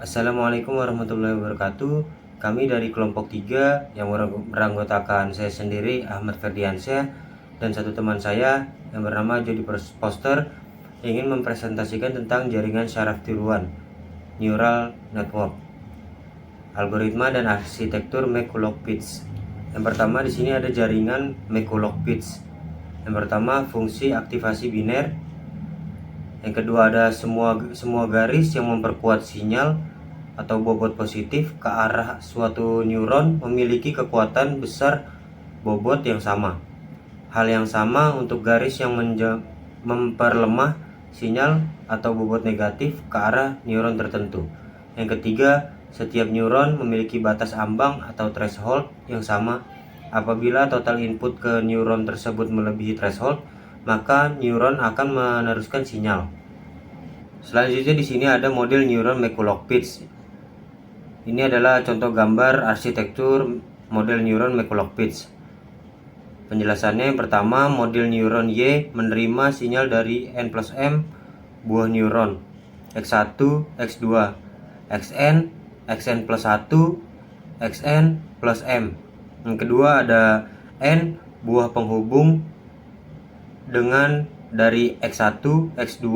Assalamualaikum warahmatullahi wabarakatuh. Kami dari kelompok 3 yang beranggotakan saya sendiri, Ahmad Ferdiansyah, dan satu teman saya yang bernama Jody Poster ingin mempresentasikan tentang jaringan syaraf tiruan neural network, algoritma dan arsitektur McCulloch-Pitts. Yang pertama di sini ada jaringan McCulloch-Pitts. Yang pertama fungsi aktivasi biner. Yang kedua ada semua garis yang memperkuat sinyal atau bobot positif ke arah suatu neuron memiliki kekuatan besar bobot yang sama. Hal yang sama untuk garis yang memperlemah sinyal atau bobot negatif ke arah neuron tertentu. Yang ketiga, setiap neuron memiliki batas ambang atau threshold yang sama. Apabila total input ke neuron tersebut melebihi threshold, maka neuron akan meneruskan sinyal. Selanjutnya di sini ada model neuron McCulloch-Pitts. Ini adalah contoh gambar arsitektur model neuron McCulloch-Pitts. Penjelasannya yang pertama, model neuron Y menerima sinyal dari N plus M buah neuron X1, X2, Xn, Xn plus 1, Xn plus M. Yang kedua ada N buah penghubung dengan dari X1, X2,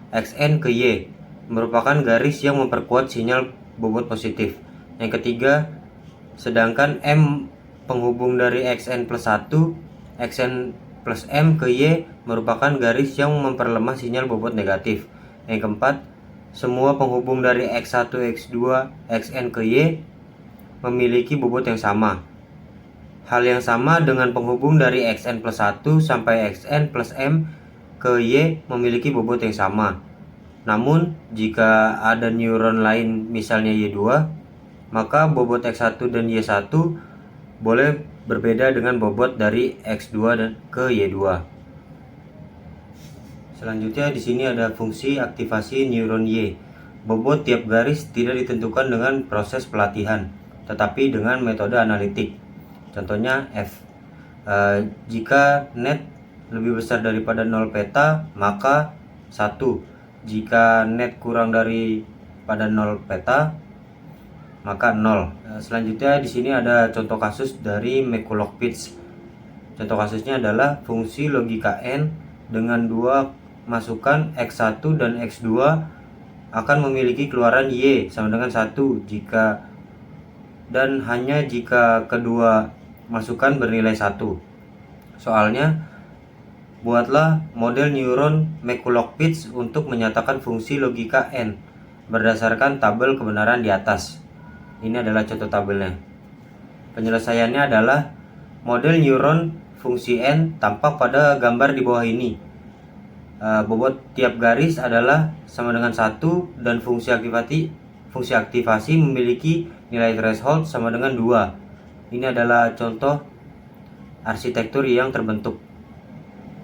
Xn ke Y, merupakan garis yang memperkuat sinyal bobot positif. Yang ketiga, sedangkan M penghubung dari Xn plus 1, Xn plus M ke Y merupakan garis yang memperlemah sinyal bobot negatif. Yang keempat, semua penghubung dari X1, X2, Xn ke Y memiliki bobot yang sama. Hal yang sama dengan penghubung dari Xn plus 1 sampai Xn plus M ke Y memiliki bobot yang sama. Namun, jika ada neuron lain misalnya Y2, maka bobot X1 dan Y1 boleh berbeda dengan bobot dari X2 dan ke Y2. Selanjutnya di sini ada fungsi aktivasi neuron Y. Bobot tiap garis tidak ditentukan dengan proses pelatihan, tetapi dengan metode analitik. Contohnya F. Jika net lebih besar daripada 0 peta, maka 1. Jika net kurang daripada 0 peta, maka 0. Selanjutnya di sini ada contoh kasus dari McCulloch-Pitts. Contoh kasusnya adalah fungsi logika N dengan dua masukan X1 dan X2 akan memiliki keluaran Y sama dengan 1 jika dan hanya jika kedua masukan bernilai 1. Soalnya, buatlah model neuron McCulloch-Pitts untuk menyatakan fungsi logika N berdasarkan tabel kebenaran di atas. Ini adalah contoh tabelnya. Penyelesaiannya adalah model neuron fungsi N tampak pada gambar di bawah ini. Bobot tiap garis adalah sama dengan 1 dan fungsi aktivasi memiliki nilai threshold sama dengan 2. Ini adalah contoh arsitektur yang terbentuk.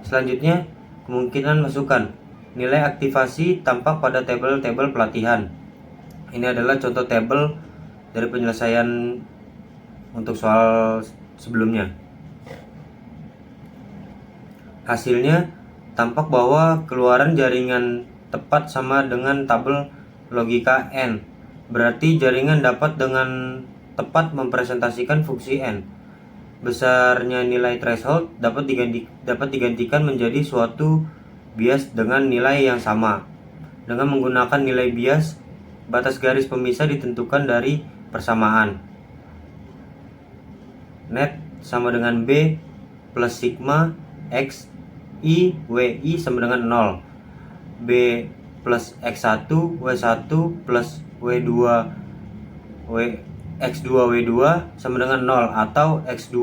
Selanjutnya, kemungkinan masukan. Nilai aktivasi tampak pada tabel-tabel pelatihan. Ini adalah contoh tabel dari penyelesaian untuk soal sebelumnya. Hasilnya tampak bahwa keluaran jaringan tepat sama dengan tabel logika N. Berarti jaringan dapat dengan tepat mempresentasikan fungsi N. Besarnya nilai threshold dapat digantikan menjadi suatu bias dengan nilai yang sama. Dengan menggunakan nilai bias, batas garis pemisah ditentukan dari persamaan. Net sama dengan B plus sigma X I WI sama dengan 0. B plus X1 W1 plus W2 X2 W2 sama dengan 0 atau X2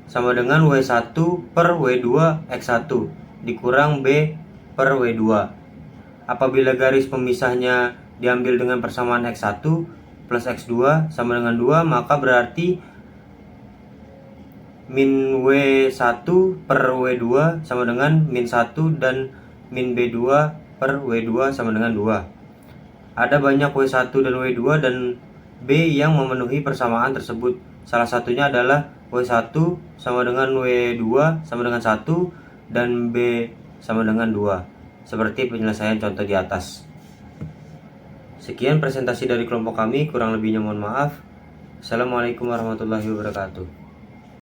sama dengan W1 per W2 X1 dikurang B per W2. Apabila garis pemisahnya diambil dengan persamaan X1 plus X2 sama dengan 2, maka berarti min W1 per W2 sama dengan min 1 dan min B2 per W2 sama dengan 2. Ada banyak W1 dan W2 dan B yang memenuhi persamaan tersebut. Salah satunya adalah W1 sama dengan W2 sama dengan 1 dan B sama dengan 2. seperti penyelesaian contoh di atas. Sekian presentasi dari kelompok kami, kurang lebihnya mohon maaf. Assalamualaikum warahmatullahi wabarakatuh.